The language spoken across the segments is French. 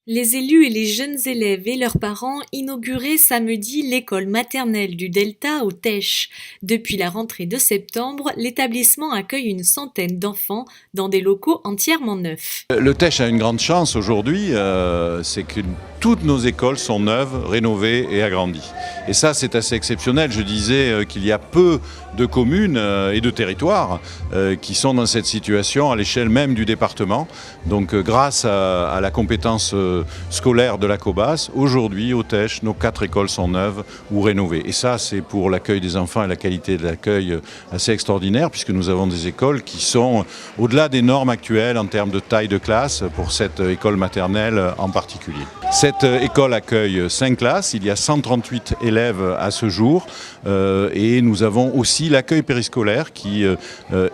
Les élus et les jeunes élèves et leurs parents inauguraient samedi l'école maternelle du Delta au Tech. Depuis la rentrée de septembre, l'établissement accueille une centaine d'enfants dans des locaux entièrement neufs. Le Tech a une grande chance aujourd'hui, c'est que toutes nos écoles sont neuves, rénovées et agrandies. Et ça, c'est assez exceptionnel. Je disais qu'il y a peu de communes et de territoires qui sont dans cette situation à l'échelle même du département. Donc grâce à la compétence scolaire de la COBAS, aujourd'hui au Tech, nos 4 écoles sont neuves ou rénovées. Et ça, c'est pour l'accueil des enfants et la qualité de l'accueil assez extraordinaire, puisque nous avons des écoles qui sont au-delà des normes actuelles en termes de taille de classe pour cette école maternelle en particulier. Cette école accueille 5 classes, il y a 138 élèves à ce jour et nous avons aussi l'accueil périscolaire qui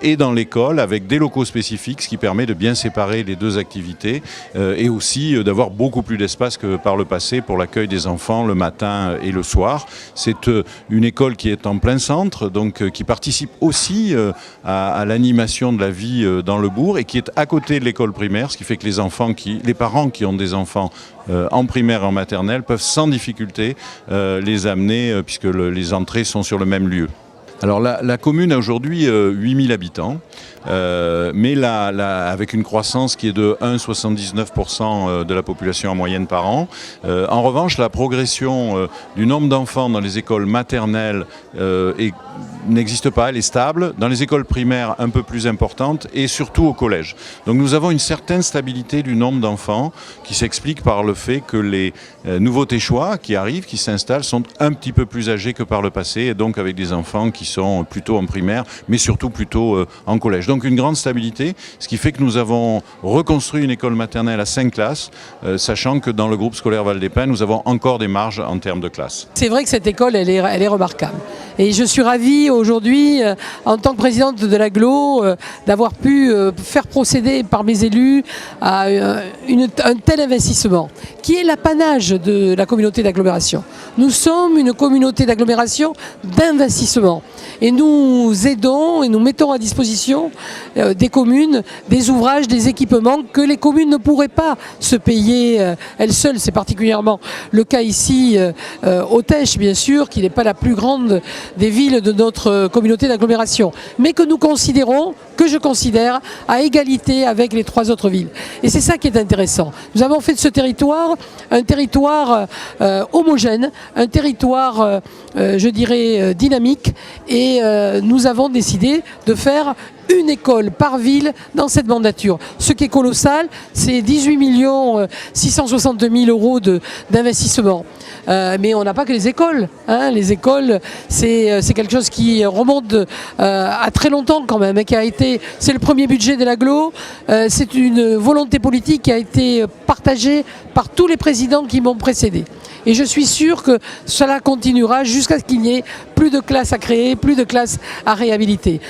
est dans l'école avec des locaux spécifiques, ce qui permet de bien séparer les deux activités et aussi d'avoir beaucoup plus d'espace que par le passé pour l'accueil des enfants le matin et le soir. C'est une école qui est en plein centre, donc qui participe aussi à l'animation de la vie dans le bourg et qui est à côté de l'école primaire, ce qui fait que les parents qui ont des enfants en primaire et en maternelle peuvent sans difficulté les amener puisque les entrées sont sur le même lieu. Alors la commune a aujourd'hui 8000 habitants, mais avec une croissance qui est de 1,79% de la population en moyenne par an. En revanche, la progression du nombre d'enfants dans les écoles maternelles n'existe pas, elle est stable. Dans les écoles primaires, un peu plus importante et surtout au collège. Donc nous avons une certaine stabilité du nombre d'enfants qui s'explique par le fait que les nouveaux Téchois qui arrivent, qui s'installent, sont un petit peu plus âgés que par le passé et donc avec des enfants qui sont plutôt en primaire, mais surtout plutôt en collège. Donc une grande stabilité, ce qui fait que nous avons reconstruit une école maternelle à 5 classes, sachant que dans le groupe scolaire Val-des-Pins, nous avons encore des marges en termes de classes. C'est vrai que cette école, elle est remarquable. Et je suis ravie aujourd'hui, en tant que présidente de l'agglo, d'avoir pu faire procéder par mes élus à un tel investissement, qui est l'apanage de la communauté d'agglomération. Nous sommes une communauté d'agglomération d'investissement. Et nous aidons et nous mettons à disposition des communes des ouvrages, des équipements que les communes ne pourraient pas se payer elles seules. C'est particulièrement le cas ici au Tech, bien sûr, qui n'est pas la plus grande des villes de notre communauté d'agglomération, mais que nous considérons, que je considère, à égalité avec les 3 autres villes. Et c'est ça qui est intéressant. Nous avons fait de ce territoire un territoire homogène, un territoire, je dirais, dynamique, et nous avons décidé de faire une école par ville dans cette mandature. Ce qui est colossal, c'est 18 662 000 euros d'investissement. Mais on n'a pas que les écoles. Hein. Les écoles, c'est quelque chose qui remonte à très longtemps quand même. C'est le premier budget de l'agglo. C'est une volonté politique qui a été partagée par tous les présidents qui m'ont précédé. Et je suis sûre que cela continuera jusqu'à ce qu'il n'y ait plus de classes à créer, plus de classes à réhabiliter.